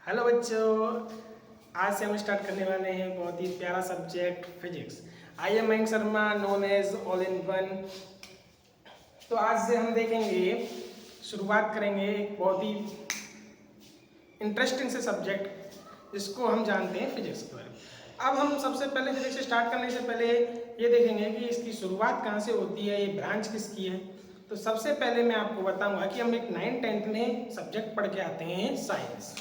Hello बच्चों, आज से हम स्टार्ट करने वाले हैं बहुत ही प्यारा subject physics. I am Mayank Sharma, known as all in one. तो आज से हम देखेंगे, शुरुआत करेंगे एक बहुत ही इंटरेस्टिंग से सब्जेक्ट जिसको हम जानते हैं फिजिक्स के बारे में। अब हम सबसे पहले फिजिक्स स्टार्ट करने से पहले ये देखेंगे कि इसकी शुरुआत कहाँ से होती है, ये ब्रांच किसकी है। तो सबसे पहले मैं आपको बताऊंगा कि हम एक 9th-10th में सब्जेक्ट पढ़ के आते हैं साइंस।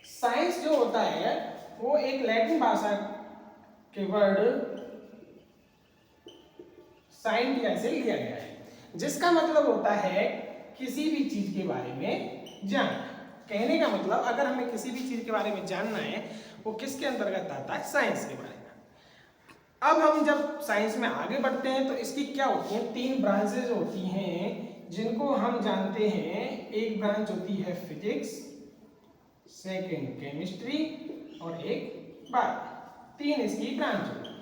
साइंस जो होता है वो एक लैटिन भाषा के वर्ड साइंटिया से लिया गया है, जिसका मतलब होता है किसी भी चीज के बारे में जानना। कहने का मतलब अगर हमें किसी भी चीज के बारे में जानना है वो किसके अंतर्गत आता है, साइंस के बारे में। अब हम जब साइंस में आगे बढ़ते हैं तो इसकी क्या होती है, 3 ब्रांचेज होती हैं जिनको हम जानते हैं। एक ब्रांच होती है फिजिक्स, सेकेंड केमिस्ट्री और एक बायो। 3 इसकी ब्रांच होती है।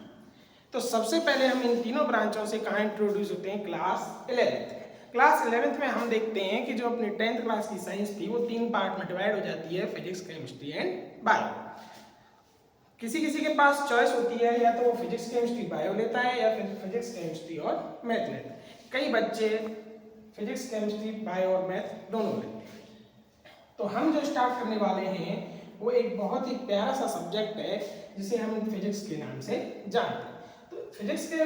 तो सबसे पहले हम इन तीनों ब्रांचों से कहाँ इंट्रोड्यूस होते हैं, क्लास 11th। क्लास 11th में हम देखते हैं कि जो अपनी 10th क्लास की साइंस थी वो 3 पार्ट में डिवाइड हो जाती है, फिजिक्स, केमिस्ट्री एंड बायो। किसी किसी के पास चॉइस होती है, या तो वो फिजिक्स केमिस्ट्री बायो लेता है या फिर फिजिक्स केमिस्ट्री और मैथ लेता है। कई बच्चे फिजिक्स केमिस्ट्री बायो और मैथ दोनों लेते हैं। तो हम जो स्टार्ट करने वाले हैं वो एक बहुत ही प्यारा सा सब्जेक्ट है जिसे हम फिजिक्स के नाम से जानते हैं। तो फिजिक्स के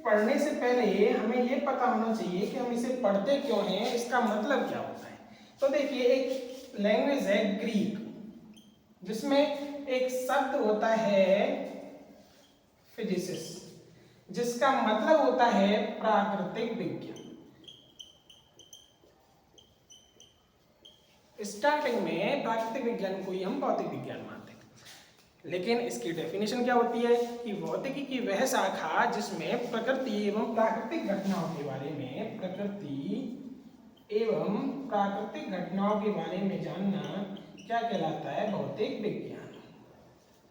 पढ़ने से पहले हमें ये पता होना चाहिए कि हम इसे पढ़ते क्यों हैं, इसका मतलब क्या होता है। तो देखिए, एक लैंग्वेज है ग्रीक, जिसमें एक शब्द होता है फिजिसिस, जिसका मतलब होता है प्राकृतिक विज्ञान। स्टार्टिंग में प्राकृतिक विज्ञान को ही हम भौतिक विज्ञान मानते हैं, लेकिन इसकी डेफिनेशन क्या होती है कि भौतिकी की वह शाखा जिसमें प्रकृति एवं प्राकृतिक घटनाओं के बारे में जानना क्या कहलाता है, भौतिक विज्ञान।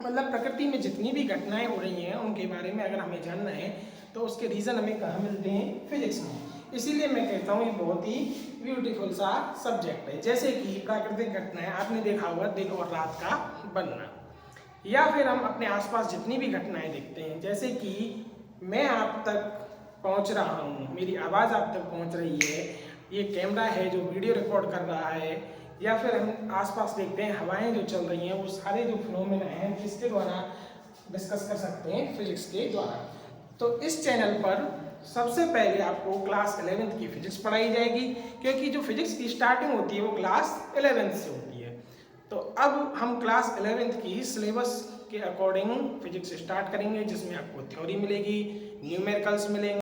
मतलब प्रकृति में जितनी भी घटनाएं हो रही हैं उनके बारे में अगर हमें जानना है तो उसके रीजन हमें कहाँ मिलते हैं, फिजिक्स में। इसीलिए मैं कहता हूँ ये बहुत ही ब्यूटीफुल सा सब्जेक्ट है। जैसे कि प्राकृतिक घटनाएं, आपने देखा होगा दिन और रात का बनना, या फिर हम अपने आसपास जितनी भी घटनाएं देखते हैं, जैसे कि मैं आप तक पहुंच रहा हूँ, मेरी आवाज़ आप तक पहुंच रही है, ये कैमरा है जो वीडियो रिकॉर्ड कर रहा है, या फिर हम आसपास देखते हैं हवाएं जो चल रही हैं, वो सारे जो फिनोमेना हैं किसके द्वारा डिस्कस कर सकते हैं, फिजिक्स के द्वारा। तो इस चैनल पर सबसे पहले आपको क्लास 11th की फिजिक्स पढ़ाई जाएगी, क्योंकि जो फिजिक्स की स्टार्टिंग होती है वो क्लास 11th से होती है। तो अब हम क्लास 11th की सिलेबस के अकॉर्डिंग फिजिक्स स्टार्ट करेंगे, जिसमें आपको थ्योरी मिलेगी, न्यूमेरिकल्स मिलेंगे,